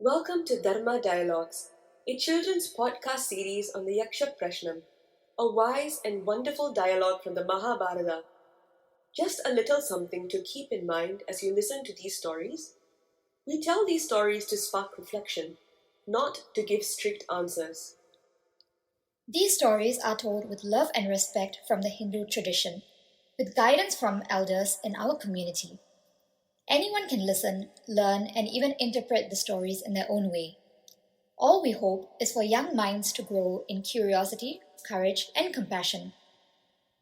Welcome to Dharma Dialogues, a children's podcast series on the Yaksha Prashnam, a wise and wonderful dialogue from the Mahabharata. Just a little something to keep in mind as you listen to these stories. We tell these stories to spark reflection, not to give strict answers. These stories are told with love and respect from the Hindu tradition, with guidance from elders in our community. Anyone can listen, learn, and even interpret the stories in their own way. All we hope is for young minds to grow in curiosity, courage, and compassion.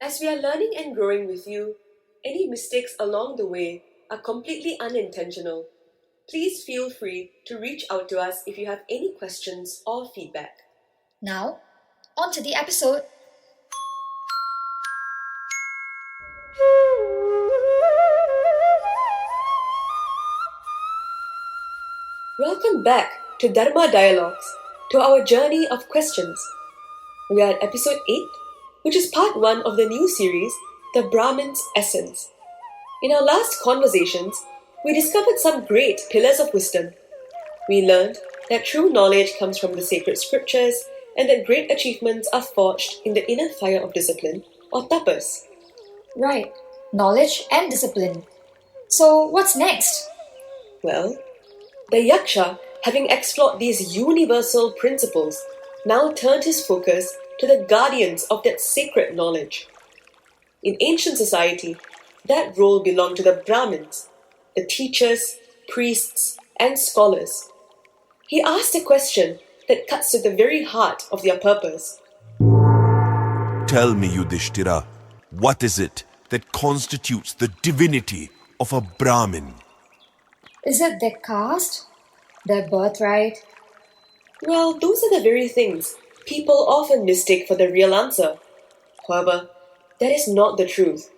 As we are learning and growing with you, any mistakes along the way are completely unintentional. Please feel free to reach out to us if you have any questions or feedback. Now, on to the episode. Welcome back to Dharma Dialogues, to our journey of questions. We are at episode 8, which is part 1 of the new series, The Brahmin's Essence. In our last conversations, we discovered some great pillars of wisdom. We learned that true knowledge comes from the sacred scriptures and that great achievements are forged in the inner fire of discipline, or tapas. Right, knowledge and discipline. So, what's next? Well, the Yaksha, having explored these universal principles, now turned his focus to the guardians of that sacred knowledge. In ancient society, that role belonged to the Brahmins, the teachers, priests, and scholars. He asked a question that cuts to the very heart of their purpose. Tell me, Yudhisthira, what is it that constitutes the divinity of a Brahmin? Is it their caste? Their birthright? Well, those are the very things people often mistake for the real answer. However, that is not the truth.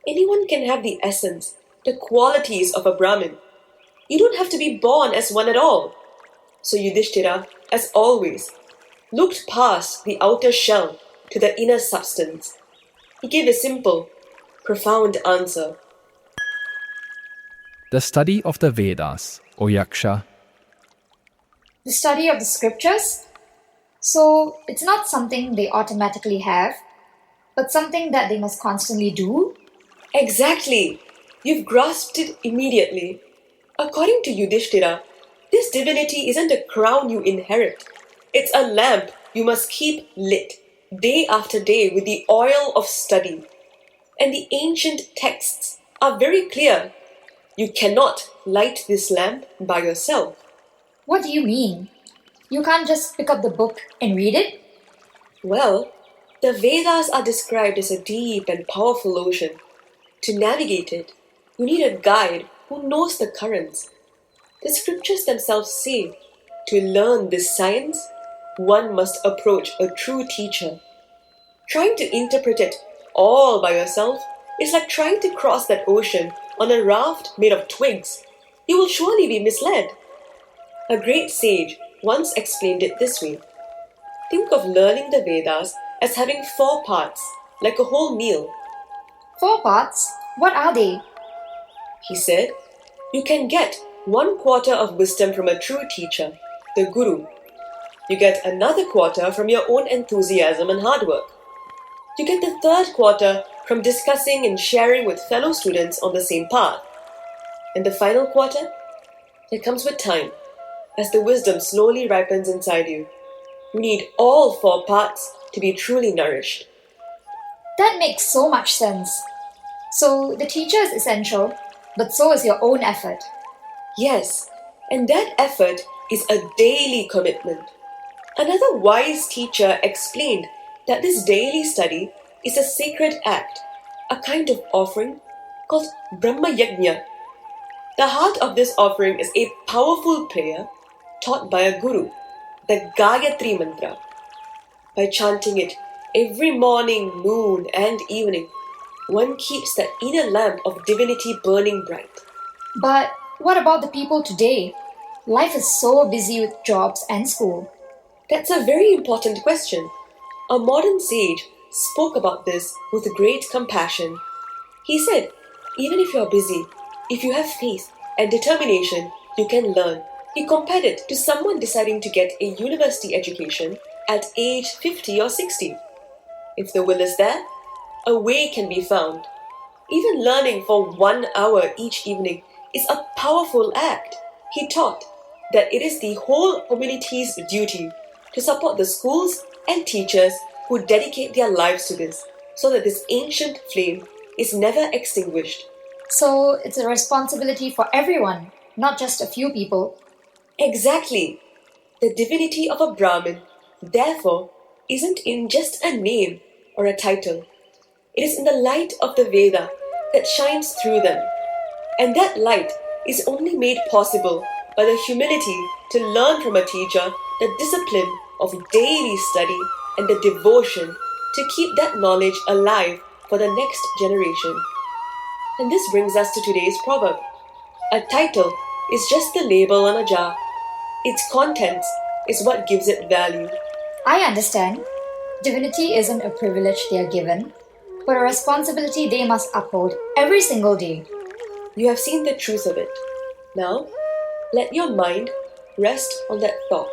Anyone can have the essence, the qualities of a Brahmin. You don't have to be born as one at all. So Yudhisthira, as always, looked past the outer shell to the inner substance. He gave a simple, profound answer. The study of the Vedas, O Yaksha. The study of the scriptures? So, it's not something they automatically have, but something that they must constantly do? Exactly! You've grasped it immediately. According to Yudhisthira, this divinity isn't a crown you inherit. It's a lamp you must keep lit, day after day, with the oil of study. And the ancient texts are very clear. You cannot light this lamp by yourself. What do you mean? You can't just pick up the book and read it? Well, the Vedas are described as a deep and powerful ocean. To navigate it, you need a guide who knows the currents. The scriptures themselves say, to learn this science, one must approach a true teacher. Trying to interpret it all by yourself is like trying to cross that ocean on a raft made of twigs. You will surely be misled. A great sage once explained it this way. Think of learning the Vedas as having 4 parts, like a whole meal. 4 parts? What are they? He said, you can get 1/4 of wisdom from a true teacher, the Guru. You get another quarter from your own enthusiasm and hard work. You get the 3rd quarter from discussing and sharing with fellow students on the same path. And the final quarter? It comes with time, as the wisdom slowly ripens inside you. You need all 4 parts to be truly nourished. That makes so much sense. So, the teacher is essential, but so is your own effort. Yes, and that effort is a daily commitment. Another wise teacher explained that this daily study is a sacred act, a kind of offering called Brahma Yajna. The heart of this offering is a powerful prayer taught by a guru, the Gayatri Mantra. By chanting it every morning, noon, and evening, one keeps that inner lamp of divinity burning bright. But what about the people today? Life is so busy with jobs and school. That's a very important question. A modern sage spoke about this with great compassion. He said, even if you're busy, if you have faith and determination, you can learn. He compared it to someone deciding to get a university education at age 50 or 60. If the will is there, a way can be found. Even learning for 1 hour each evening is a powerful act. He taught that it is the whole community's duty to support the schools and teachers who dedicate their lives to this, so that this ancient flame is never extinguished. So it's a responsibility for everyone, not just a few people. Exactly. The divinity of a Brahmin, therefore, isn't in just a name or a title. It is in the light of the Veda that shines through them. And that light is only made possible by the humility to learn from a teacher the discipline of daily study and the devotion to keep that knowledge alive for the next generation. And this brings us to today's proverb. A title is just the label on a jar. Its contents is what gives it value. I understand. Divinity isn't a privilege they are given, but a responsibility they must uphold every single day. You have seen the truth of it. Now, let your mind rest on that thought.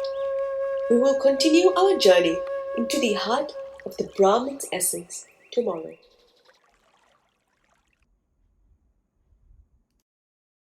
We will continue our journey into the heart of the Brahmin's essence tomorrow.